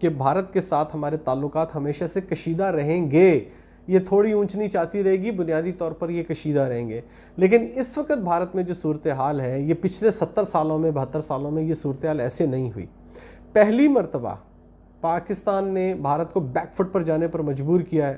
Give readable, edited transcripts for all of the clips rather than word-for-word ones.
کہ بھارت کے ساتھ ہمارے تعلقات ہمیشہ سے کشیدہ رہیں گے، یہ تھوڑی اونچ نیچ آتی رہے گی، بنیادی طور پر یہ کشیدہ رہیں گے. لیکن اس وقت بھارت میں جو صورتحال ہے، یہ پچھلے 70 سالوں میں 72 سالوں میں یہ صورتحال ایسے نہیں ہوئی. پہلی مرتبہ پاکستان نے بھارت کو بیک فٹ پر جانے پر مجبور کیا ہے.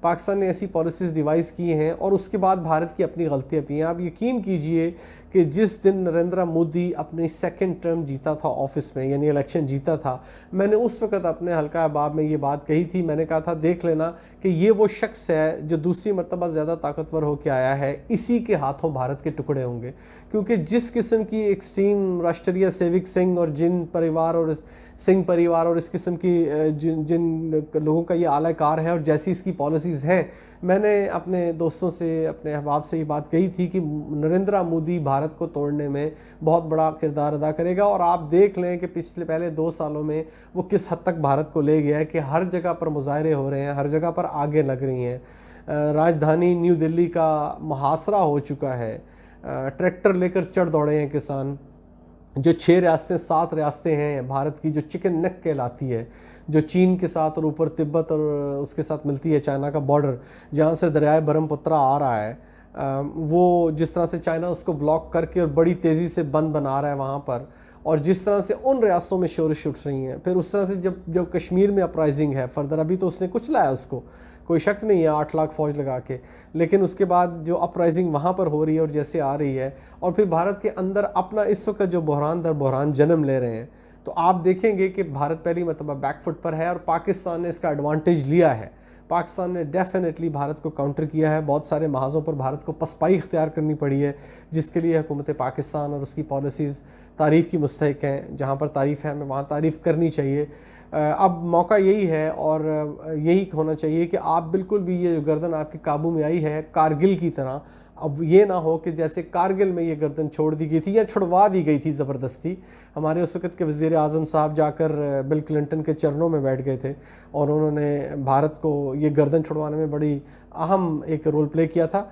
پاکستان نے ایسی پالیسیز ڈیوائز کی ہیں اور اس کے بعد بھارت کی اپنی غلطیاں بھی ہیں. آپ یقین کیجئے کہ جس دن نریندر مودی اپنی سیکنڈ ٹرم جیتا تھا آفس میں، یعنی الیکشن جیتا تھا، میں نے اس وقت اپنے حلقہ احباب میں یہ بات کہی تھی. میں نے کہا تھا دیکھ لینا کہ یہ وہ شخص ہے جو دوسری مرتبہ زیادہ طاقتور ہو کے آیا ہے، اسی کے ہاتھوں بھارت کے ٹکڑے ہوں گے. کیونکہ جس قسم کی ایکسٹریم راشٹریہ سیوک سنگھ اور جن پریوار اور سنگھ پریوار اور اس قسم کی جن لوگوں کا یہ اعلی کار ہے اور جیسی اس کی پالیسیز ہیں، میں نے اپنے دوستوں سے، اپنے احباب سے یہ بات کہی تھی کہ نریندر مودی بھارت کو توڑنے میں بہت بڑا کردار ادا کرے گا. اور آپ دیکھ لیں کہ پہلے 2 سالوں میں وہ کس حد تک بھارت کو لے گیا ہے کہ ہر جگہ پر مظاہرے ہو رہے ہیں، ہر جگہ پر آگے لگ رہی ہیں. راجدھانی نیو دلی کا محاصرہ ہو چکا ہے، ٹریکٹر لے کر چڑھ دوڑے ہیں کسان. جو 6 ریاستیں 7 ریاستیں ہیں بھارت کی جو چکن نیک کہلاتی ہے، جو چین کے ساتھ اور اوپر تبت اور اس کے ساتھ ملتی ہے چائنا کا بارڈر، جہاں سے دریائے برہم پترا آ رہا ہے، وہ جس طرح سے چائنا اس کو بلاک کر کے اور بڑی تیزی سے بند بنا رہا ہے وہاں پر، اور جس طرح سے ان ریاستوں میں شورش اٹھ رہی ہیں. پھر اس طرح سے جب کشمیر میں اپرائزنگ ہے فردر، ابھی تو اس نے کچھ لایا اس کو، کوئی شک نہیں ہے 8 لاکھ فوج لگا کے، لیکن اس کے بعد جو اپرائزنگ وہاں پر ہو رہی ہے اور جیسے آ رہی ہے، اور پھر بھارت کے اندر اپنا اس وقت جو بحران در بحران جنم لے رہے ہیں، تو آپ دیکھیں گے کہ بھارت پہلی مرتبہ بیک فٹ پر ہے اور پاکستان نے اس کا ایڈوانٹیج لیا ہے. پاکستان نے ڈیفینیٹلی بھارت کو کاؤنٹر کیا ہے. بہت سارے محاذوں پر بھارت کو پسپائی اختیار کرنی پڑی ہے، جس کے لیے حکومت پاکستان اور اس کی پالیسیز تعریف کی مستحق ہیں. جہاں پر تعریف ہے ہمیں وہاں تعریف کرنی چاہیے. اب موقع یہی ہے اور یہی ہونا چاہیے کہ آپ بالکل بھی یہ جو گردن آپ کے قابو میں آئی ہے کارگل کی طرح، اب یہ نہ ہو کہ جیسے کارگل میں یہ گردن چھوڑ دی گئی تھی یا چھڑوا دی گئی تھی زبردستی. ہمارے اس وقت کے وزیر اعظم صاحب جا کر بل کلنٹن کے چرنوں میں بیٹھ گئے تھے اور انہوں نے بھارت کو یہ گردن چھڑوانے میں بڑی اہم ایک رول پلے کیا تھا.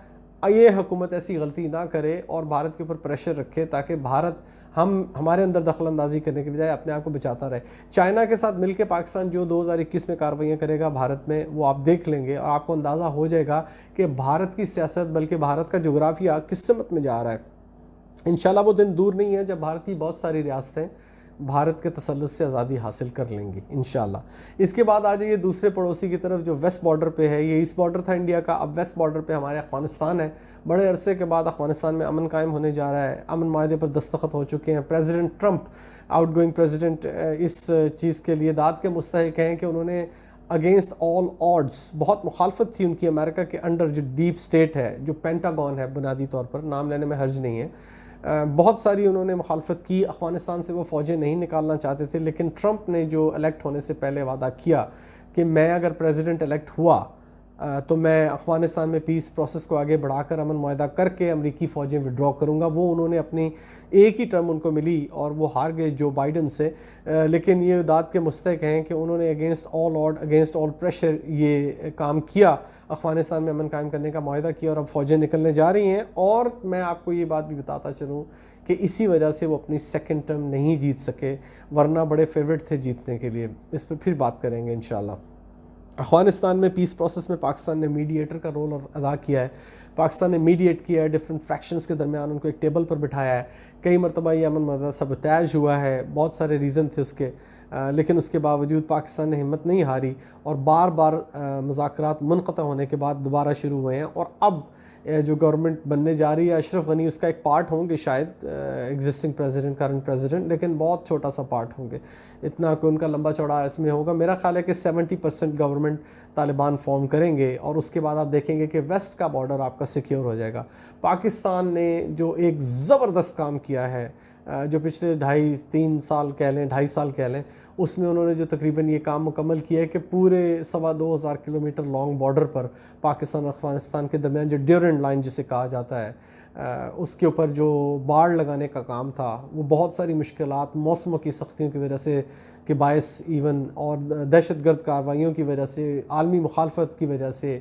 یہ حکومت ایسی غلطی نہ کرے اور بھارت کے اوپر پریشر رکھے تاکہ بھارت ہمارے اندر دخل اندازی کرنے کے بجائے اپنے آپ کو بچاتا رہے. چائنا کے ساتھ مل کے پاکستان جو 2021 میں کارروائیاں کرے گا بھارت میں، وہ آپ دیکھ لیں گے اور آپ کو اندازہ ہو جائے گا کہ بھارت کی سیاست بلکہ بھارت کا جغرافیہ کس سمت میں جا رہا ہے. انشاءاللہ وہ دن دور نہیں ہے جب بھارت کی بہت ساری ریاستیں بھارت کے تسلط سے آزادی حاصل کر لیں گی انشاءاللہ. اس کے بعد آ جائیے دوسرے پڑوسی کی طرف جو ویسٹ بارڈر پہ ہے. یہ ایسٹ بارڈر تھا انڈیا کا، اب ویسٹ بارڈر پہ ہمارے افغانستان ہے. بڑے عرصے کے بعد افغانستان میں امن قائم ہونے جا رہا ہے. امن معاہدے پر دستخط ہو چکے ہیں. President Trump, outgoing president, اس چیز کے لیے داد کے مستحق ہیں کہ انہوں نے اگینسٹ آل آڈز، بہت مخالفت تھی ان کی امریکہ کے انڈر جو ڈیپ سٹیٹ ہے، جو پینٹاگون ہے بنیادی طور پر، نام لینے میں حرج نہیں ہے، بہت ساری انہوں نے مخالفت کی. افغانستان سے وہ فوجیں نہیں نکالنا چاہتے تھے، لیکن ٹرمپ نے جو الیکٹ ہونے سے پہلے وعدہ کیا کہ میں اگر پریزیڈنٹ الیکٹ ہوا تو میں افغانستان میں پیس پروسیس کو آگے بڑھا کر امن معاہدہ کر کے امریکی فوجیں وڈرا کروں گا. وہ انہوں نے اپنی ایک ہی ٹرم ان کو ملی اور وہ ہار گئے جو بائیڈن سے، لیکن یہ داد کے مستحق ہیں کہ انہوں نے against all odd, against all pressure یہ کام کیا، افغانستان میں امن قائم کرنے کا معاہدہ کیا اور اب فوجیں نکلنے جا رہی ہیں. اور میں آپ کو یہ بات بھی بتاتا چلوں کہ اسی وجہ سے وہ اپنی سیکنڈ ٹرم نہیں جیت سکے، ورنہ بڑے فیورٹ تھے جیتنے کے لیے. اس پہ پھر بات کریں گے انشاءاللہ. افغانستان میں پیس پروسیس میں پاکستان نے میڈیٹر کا رول ادا کیا ہے. پاکستان نے میڈیٹ کیا ہے، ڈفرینٹ فریکشنز کے درمیان ان کو ایک ٹیبل پر بٹھایا ہے. کئی مرتبہ یہ امن معاہدہ سبوٹیج ہوا ہے، بہت سارے ریزن تھے اس کے، لیکن اس کے باوجود پاکستان نے ہمت نہیں ہاری اور بار بار مذاکرات منقطع ہونے کے بعد دوبارہ شروع ہوئے ہیں. اور اب جو گورنمنٹ بننے جا رہی ہے، اشرف غنی اس کا ایک پارٹ ہوں گے شاید، ایگزسٹنگ پریزیڈنٹ، کرنٹ پریزیڈنٹ، لیکن بہت چھوٹا سا پارٹ ہوں گے. اتنا کہ ان کا لمبا چوڑا اس میں ہوگا. میرا خیال ہے کہ 70% گورنمنٹ طالبان فارم کریں گے اور اس کے بعد آپ دیکھیں گے کہ ویسٹ کا بارڈر آپ کا سیکیور ہو جائے گا. پاکستان نے جو ایک زبردست کام کیا ہے، جو پچھلے 2.5-3 سال کہہ لیں، 2.5 سال کہہ لیں، اس میں انہوں نے جو تقریباً یہ کام مکمل کیا ہے کہ پورے 2,2500 کلومیٹر لانگ بارڈر پر پاکستان اور افغانستان کے درمیان جو ڈیورنڈ لائن جسے کہا جاتا ہے، اس کے اوپر جو باڑ لگانے کا کام تھا، وہ بہت ساری مشکلات، موسموں کی سختیوں کی وجہ سے کے باعث ایون، اور دہشت گرد کارروائیوں کی وجہ سے، عالمی مخالفت کی وجہ سے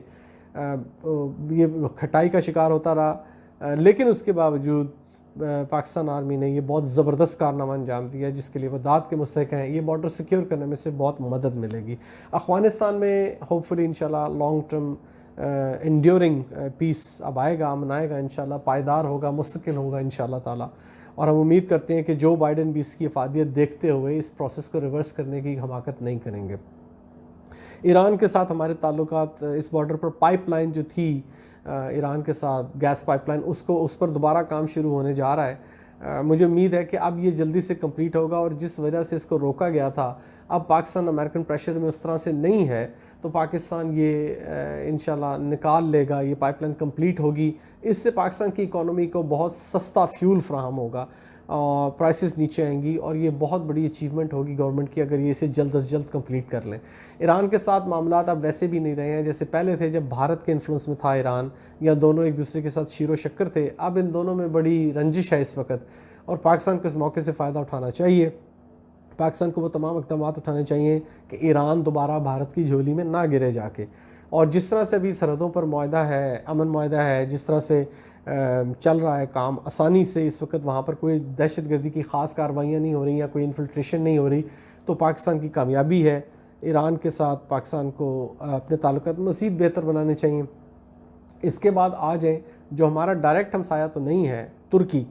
یہ کھٹائی کا شکار ہوتا رہا. لیکن اس کے باوجود پاکستان آرمی نے یہ بہت زبردست کارنامہ انجام دیا ہے جس کے لیے وہ داد کے مستحق ہیں. یہ بارڈر سیکیور کرنے میں سے بہت مدد ملے گی. افغانستان میں ہوپ فلی انشاءاللہ لانگ ٹرم انڈیورنگ پیس اب آئے گا, امن آئے گا انشاءاللہ, پائیدار ہوگا, مستقل ہوگا انشاءاللہ تعالیٰ. اور ہم امید کرتے ہیں کہ جو بائیڈن بھی اس کی افادیت دیکھتے ہوئے اس پروسیس کو ریورس کرنے کی حماقت نہیں کریں گے. ایران کے ساتھ ہمارے تعلقات, اس بارڈر پر پائپ لائن جو تھی ایران کے ساتھ, گیس پائپ لائن, اس پر دوبارہ کام شروع ہونے جا رہا ہے. مجھے امید ہے کہ اب یہ جلدی سے کمپلیٹ ہوگا, اور جس وجہ سے اس کو روکا گیا تھا اب پاکستان امریکن پریشر میں اس طرح سے نہیں ہے, تو پاکستان یہ انشاءاللہ نکال لے گا, یہ پائپ لائن کمپلیٹ ہوگی. اس سے پاکستان کی اکانومی کو بہت سستا فیول فراہم ہوگا, پرائسز نیچے آئیں گی, اور یہ بہت بڑی اچیومنٹ ہوگی گورنمنٹ کی اگر یہ اسے جلد از جلد کمپلیٹ کر لیں. ایران کے ساتھ معاملات اب ویسے بھی نہیں رہے ہیں جیسے پہلے تھے جب بھارت کے انفلوئنس میں تھا ایران, یا دونوں ایک دوسرے کے ساتھ شیر و شکر تھے. اب ان دونوں میں بڑی رنجش ہے اس وقت, اور پاکستان کو اس موقع سے فائدہ اٹھانا چاہیے. پاکستان کو وہ تمام اقدامات اٹھانے چاہیے کہ ایران دوبارہ بھارت کی جھولی میں نہ گرے جا کے. اور جس طرح سے ابھی سرحدوں پر معاہدہ ہے, امن معاہدہ ہے, جس طرح سے چل رہا ہے کام آسانی سے, اس وقت وہاں پر کوئی دہشت گردی کی خاص کارروائیاں نہیں ہو رہی یا کوئی انفلٹریشن نہیں ہو رہی, تو پاکستان کی کامیابی ہے. ایران کے ساتھ پاکستان کو اپنے تعلقات مزید بہتر بنانے چاہیے. اس کے بعد آ جائیں جو ہمارا ڈائریکٹ ہمسایہ تو نہیں ہے, ترکی,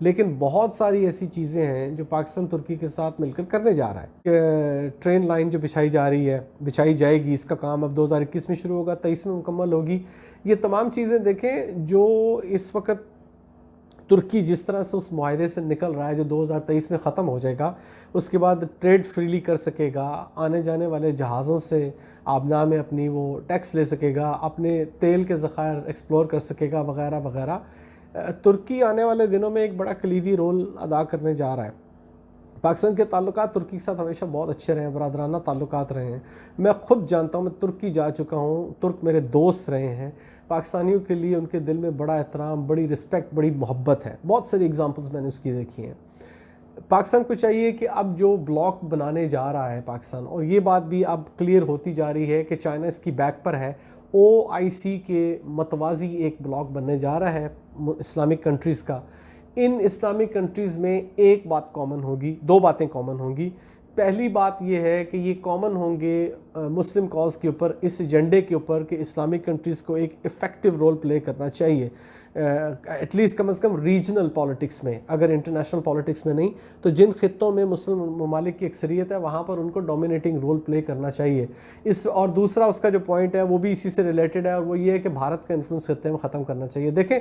لیکن بہت ساری ایسی چیزیں ہیں جو پاکستان ترکی کے ساتھ مل کر کرنے جا رہا ہے. ٹرین لائن جو بچھائی جا رہی ہے, بچھائی جائے گی, اس کا کام اب 2021 میں شروع ہوگا, 23 میں مکمل ہوگی. یہ تمام چیزیں دیکھیں جو اس وقت ترکی جس طرح سے اس معاہدے سے نکل رہا ہے جو 2023 میں ختم ہو جائے گا, اس کے بعد ٹریڈ فریلی کر سکے گا, آنے جانے والے جہازوں سے آبنا میں اپنی وہ ٹیکس لے سکے گا, اپنے تیل کے ذخائر ایکسپلور کر سکے گا وغیرہ وغیرہ. ترکی آنے والے دنوں میں ایک بڑا کلیدی رول ادا کرنے جا رہا ہے. پاکستان کے تعلقات ترکی کے ساتھ ہمیشہ بہت اچھے رہے ہیں, برادرانہ تعلقات رہے ہیں. میں خود جانتا ہوں, میں ترکی جا چکا ہوں, ترک میرے دوست رہے ہیں. پاکستانیوں کے لیے ان کے دل میں بڑا احترام, بڑی رسپیکٹ, بڑی محبت ہے. بہت ساری ایگزامپلز میں نے اس کی دیکھی ہیں. پاکستان کو چاہیے کہ اب جو بلاک بنانے جا رہا ہے پاکستان, اور یہ بات بھی اب کلیئر ہوتی جا رہی ہے کہ چائنا اس کی بیک پر ہے, OIC کے متوازی ایک بلاک بننے جا رہا ہے اسلامک کنٹریز کا. ان اسلامک کنٹریز میں ایک بات کامن ہوگی, دو باتیں کامن ہوں گی. پہلی بات یہ ہے کہ یہ کامن ہوں گے مسلم کاز کے اوپر, اس ایجنڈے کے اوپر کہ اسلامک کنٹریز کو ایک افیکٹو رول پلے کرنا چاہیے, ایٹ لیسٹ کم از کم ریجنل پالیٹکس میں, اگر انٹرنیشنل پالیٹکس میں نہیں تو جن خطوں میں مسلم ممالک کی اکثریت ہے وہاں پر ان کو ڈومینیٹنگ رول پلے کرنا چاہیے. اور دوسرا اس کا جو پوائنٹ ہے وہ بھی اسی سے ریلیٹڈ ہے, اور وہ یہ ہے کہ بھارت کا انفلوئنس خطے میں ختم کرنا چاہیے. دیکھیں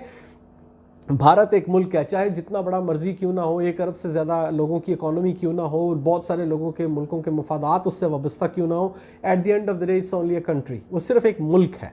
بھارت ایک ملک ہے, چاہے جتنا بڑا مرضی کیوں نہ ہو, 1 ارب سے زیادہ لوگوں کی اکانومی کیوں نہ ہو, بہت سارے لوگوں کے ملکوں کے مفادات اس سے وابستہ کیوں نہ ہو, at the end of the day it's only a country. وہ صرف ایک ملک ہے,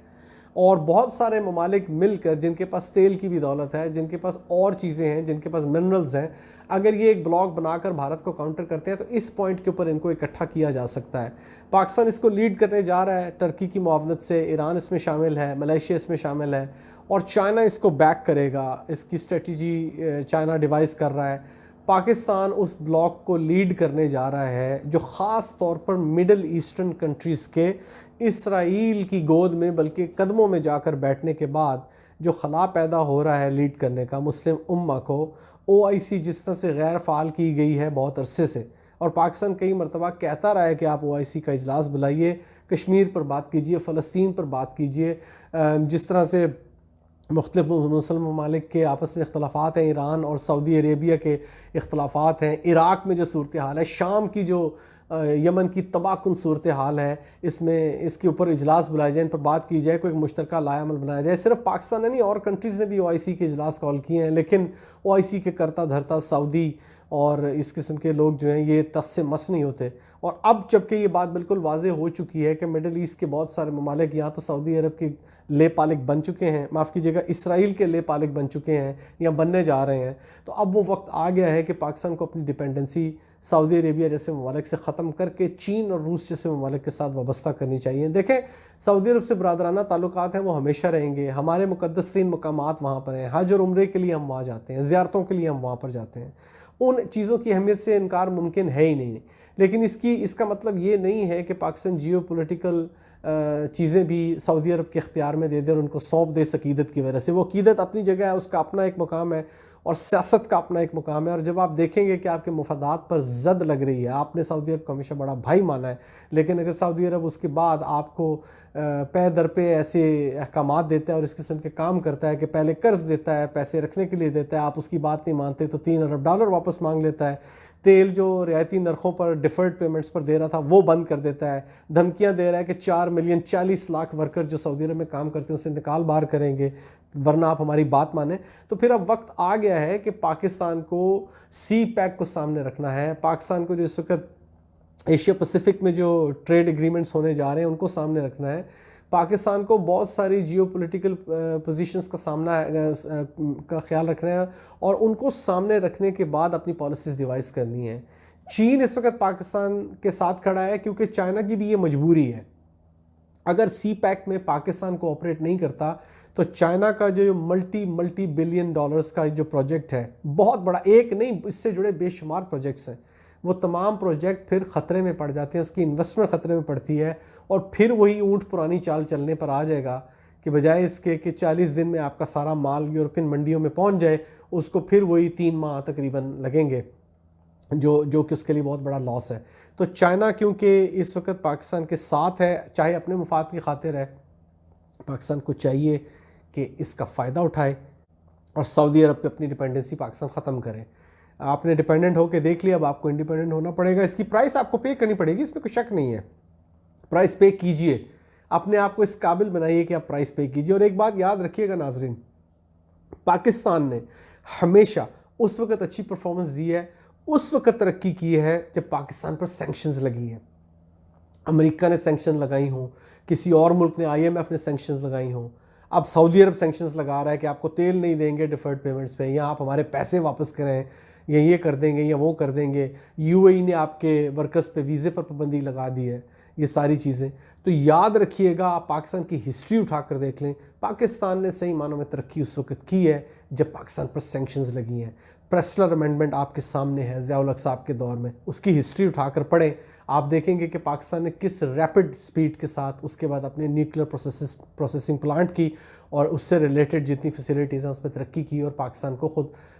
اور بہت سارے ممالک مل کر جن کے پاس تیل کی بھی دولت ہے, جن کے پاس اور چیزیں ہیں, جن کے پاس منرلز ہیں, اگر یہ ایک بلاک بنا کر بھارت کو کاؤنٹر کرتے ہیں تو اس پوائنٹ کے اوپر ان کو اکٹھا کیا جا سکتا ہے. پاکستان اس کو لیڈ کرنے جا رہا ہے ٹرکی کی معاونت سے, ایران اس میں شامل ہے, ملیشیا اس میں شامل ہے, اور چائنا اس کو بیک کرے گا. اس کی اسٹریٹجی چائنا ڈیوائز کر رہا ہے. پاکستان اس بلاک کو لیڈ کرنے جا رہا ہے جو خاص طور پر مڈل ایسٹرن کنٹریز کے اسرائیل کی گود میں بلکہ قدموں میں جا کر بیٹھنے کے بعد جو خلا پیدا ہو رہا ہے لیڈ کرنے کا مسلم امہ کو. OIC جس طرح سے غیر فعال کی گئی ہے بہت عرصے سے, اور پاکستان کئی مرتبہ کہتا رہا ہے کہ آپ OIC کا اجلاس بلائیے, کشمیر پر بات کیجئے, فلسطین پر بات کیجئے, جس طرح سے مختلف مسلم ممالک کے آپس میں اختلافات ہیں, ایران اور سعودی عربیہ کے اختلافات ہیں, عراق میں جو صورتحال ہے, شام کی جو یمن کی تباہ کن صورتحال ہے, اس میں اس کے اوپر اجلاس بلائے جائے, ان پر بات کی جائے, کوئی مشترکہ لائحہ عمل بنایا جائے. صرف پاکستان نے نہیں, اور کنٹریز نے بھی OIC کے اجلاس کال کیے ہیں, لیکن OIC کے کرتا دھرتا سعودی اور اس قسم کے لوگ جو ہیں یہ ٹس سے مس نہیں ہوتے. اور اب جبکہ یہ بات بالکل واضح ہو چکی ہے کہ مڈل ایسٹ کے بہت سارے ممالک یا تو سعودی عرب کے لے پالک بن چکے ہیں, معاف کیجیے گا اسرائیل کے لے پالک بن چکے ہیں یا بننے جا رہے ہیں, تو اب وہ وقت آ گیا ہے کہ پاکستان کو اپنی ڈیپینڈنسی سعودی عربیہ جیسے ممالک سے ختم کر کے چین اور روس جیسے ممالک کے ساتھ وابستہ کرنی چاہیے. دیکھیں سعودی عرب سے برادرانہ تعلقات ہیں وہ ہمیشہ رہیں گے, ہمارے مقدس ترین مقامات وہاں پر ہیں, حج اور عمرے کے لیے ہم وہاں جاتے ہیں, زیارتوں کے لیے ہم وہاں پر جاتے ہیں, ان چیزوں کی اہمیت سے انکار ممکن ہے ہی نہیں. لیکن اس کا مطلب یہ نہیں ہے کہ پاکستان جیو پولیٹیکل چیزیں بھی سعودی عرب کے اختیار میں دے دے اور ان کو سونپ دے اس عقیدت کی وجہ سے. وہ عقیدت اپنی جگہ ہے, اس کا اپنا ایک مقام ہے, اور سیاست کا اپنا ایک مقام ہے. اور جب آپ دیکھیں گے کہ آپ کے مفادات پر زد لگ رہی ہے، آپ نے سعودی عرب کو ہمیشہ بڑا بھائی مانا ہے، لیکن اگر سعودی عرب اس کے بعد آپ کو پے در پہ ایسے احکامات دیتا ہے اور اس قسم کے کام کرتا ہے کہ پہلے قرض دیتا ہے، پیسے رکھنے کے لیے دیتا ہے، آپ اس کی بات نہیں مانتے تو $3 ارب واپس مانگ لیتا ہے، تیل جو رعایتی نرخوں پر ڈیفرڈ پیمنٹس پر دے رہا تھا وہ بند کر دیتا ہے، دھمکیاں دے رہا ہے کہ 4 ملین 40 لاکھ ورکر جو سعودی عرب میں کام کرتے ہیں اسے نکال باہر کریں گے ورنہ آپ ہماری بات مانیں. تو پھر اب وقت آ گیا ہے کہ پاکستان کو سی پیک کو سامنے رکھنا ہے. پاکستان کو جو اس وقت ایشیا پیسیفک میں جو ٹریڈ ایگریمنٹس ہونے جا رہے ہیں ان کو سامنے رکھنا ہے. پاکستان کو بہت ساری جیو پولیٹیکل پوزیشنز کا سامنا کا خیال رکھنا ہے اور ان کو سامنے رکھنے کے بعد اپنی پالیسیز ڈیوائز کرنی ہے. چین اس وقت پاکستان کے ساتھ کھڑا ہے کیونکہ چائنا کی بھی یہ مجبوری ہے. اگر سی پیک میں پاکستان کو آپریٹ نہیں کرتا تو چائنا کا جو ملٹی بلین ڈالرز کا جو پروجیکٹ ہے، بہت بڑا، ایک نہیں اس سے جڑے بے شمار پروجیکٹس ہیں، وہ تمام پروجیکٹ پھر خطرے میں پڑ جاتے ہیں، اس کی انویسٹمنٹ خطرے میں پڑتی ہے اور پھر وہی اونٹ پرانی چال چلنے پر آ جائے گا کہ بجائے اس کے کہ 40 دن میں آپ کا سارا مال یورپین منڈیوں میں پہنچ جائے، اس کو پھر وہی 3 ماہ تقریباً لگیں گے، جو کہ اس کے لیے بہت بڑا لاس ہے. تو چائنا کیونکہ اس وقت پاکستان کے ساتھ ہے، چاہے اپنے مفاد کی خاطر ہے، پاکستان کو چاہیے کہ اس کا فائدہ اٹھائے اور سعودی عرب پہ اپنی ڈیپینڈنسی پاکستان ختم کرے. آپ نے ڈیپینڈنٹ ہو کے دیکھ لیا، اب آپ کو انڈیپینڈنٹ ہونا پڑے گا. اس کی پرائس آپ کو پے کرنی پڑے گی، اس میں کوئی شک نہیں ہے. پرائس پے کیجئے، اپنے آپ کو اس قابل بنائیے کہ آپ پرائس پے کیجئے. اور ایک بات یاد رکھیے گا ناظرین، پاکستان نے ہمیشہ اس وقت اچھی پرفارمنس دی ہے، اس وقت ترقی کی ہے جب پاکستان پر سینکشنز لگی ہیں. امریکہ نے سینکشن لگائی ہوں، کسی اور ملک نے IMF نے سینکشنز لگائی ہوں. اب سعودی عرب سینکشنز لگا رہا ہے کہ آپ کو تیل نہیں دیں گے ڈیفرڈ پیمنٹس پہ، یا آپ ہمارے پیسے واپس کریں، یا یہ کر دیں گے یا وہ کر دیں گے. UAE نے آپ کے ورکرز پہ ویزے پر پابندی لگا دی ہے. یہ ساری چیزیں تو یاد رکھیے گا. آپ پاکستان کی ہسٹری اٹھا کر دیکھ لیں، پاکستان نے صحیح معنوں میں ترقی اس وقت کی ہے جب پاکستان پر سینکشنز لگی ہیں. پریسلر امینڈمنٹ آپ کے سامنے ہے ضیاء الحق صاحب کے دور میں، اس کی ہسٹری اٹھا کر پڑھیں. آپ دیکھیں گے کہ پاکستان نے کس ریپڈ سپیڈ کے ساتھ اس کے بعد اپنے نیوکلیر پروسیسنگ پلانٹ کی اور اس سے ریلیٹڈ جتنی فیسیلیٹیز ہیں اس پہ ترقی کی اور پاکستان کو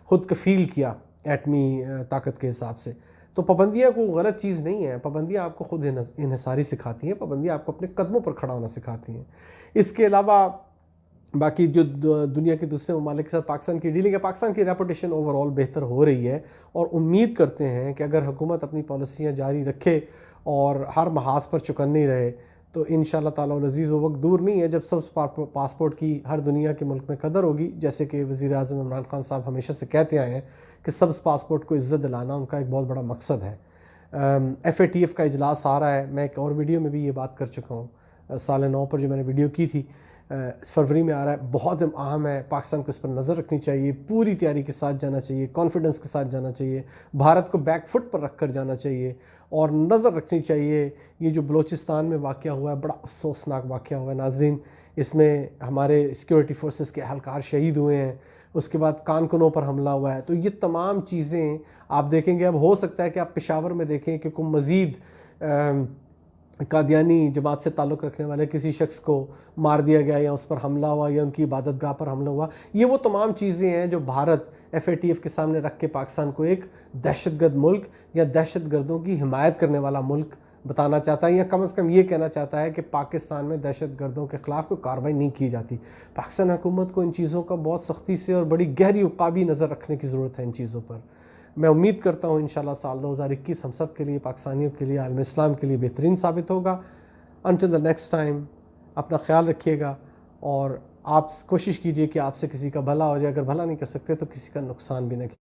خود کفیل کیا ایٹمی طاقت کے حساب سے. تو پابندیاں کوئی غلط چیز نہیں ہے، پابندیاں آپ کو خود انحصاری سکھاتی ہیں، پابندیاں آپ کو اپنے قدموں پر کھڑا ہونا سکھاتی ہیں. اس کے علاوہ باقی جو دنیا کے دوسرے ممالک کے ساتھ پاکستان کی ڈیلنگ ہے، پاکستان کی ریپوٹیشن اوور آل بہتر ہو رہی ہے اور امید کرتے ہیں کہ اگر حکومت اپنی پالیسیاں جاری رکھے اور ہر محاذ پر چکن رہے تو انشاءاللہ تعالی العزیز وہ وقت دور نہیں ہے جب سب پاسپورٹ کی ہر دنیا کے ملک میں قدر ہوگی. جیسے کہ وزیر اعظم عمران خان صاحب ہمیشہ سے کہتے آئے ہیں کہ سبز پاسپورٹ کو عزت دلانا ان کا ایک بہت بڑا مقصد ہے. FATF کا اجلاس آ رہا ہے، میں ایک اور ویڈیو میں بھی یہ بات کر چکا ہوں، سال 9 پر جو میں نے ویڈیو کی تھی، فروری میں آ رہا ہے. بہت اہم ہے، پاکستان کو اس پر نظر رکھنی چاہیے، پوری تیاری کے ساتھ جانا چاہیے، کانفیڈنس کے ساتھ جانا چاہیے، بھارت کو بیک فٹ پر رکھ کر جانا چاہیے اور نظر رکھنی چاہیے. یہ جو بلوچستان میں واقعہ ہوا ہے بڑا افسوسناک واقعہ ہوا ہے ناظرین. اس میں ہمارے سیکورٹی فورسز کے اہلکار شہید ہوئے ہیں، اس کے بعد کانکنوں پر حملہ ہوا ہے. تو یہ تمام چیزیں آپ دیکھیں گے. اب ہو سکتا ہے کہ آپ پشاور میں دیکھیں کہ کوئی مزید قادیانی جماعت سے تعلق رکھنے والے کسی شخص کو مار دیا گیا یا اس پر حملہ ہوا یا ان کی عبادت گاہ پر حملہ ہوا. یہ وہ تمام چیزیں ہیں جو بھارت FATF کے سامنے رکھ کے پاکستان کو ایک دہشت گرد ملک یا دہشت گردوں کی حمایت کرنے والا ملک بتانا چاہتا ہے، یا کم از کم یہ کہنا چاہتا ہے کہ پاکستان میں دہشت گردوں کے خلاف کوئی کارروائی نہیں کی جاتی. پاکستان حکومت کو ان چیزوں کا بہت سختی سے اور بڑی گہری عقابی نظر رکھنے کی ضرورت ہے ان چیزوں پر. میں امید کرتا ہوں انشاءاللہ سال 2021 ہم سب کے لیے، پاکستانیوں کے لیے، عالم اسلام کے لیے بہترین ثابت ہوگا. Until the next time اپنا خیال رکھیے گا اور آپ کوشش کیجئے کہ آپ سے کسی کا بھلا ہو جائے. اگر بھلا نہیں کر سکتے تو کسی کا نقصان بھی نہ کیجیے.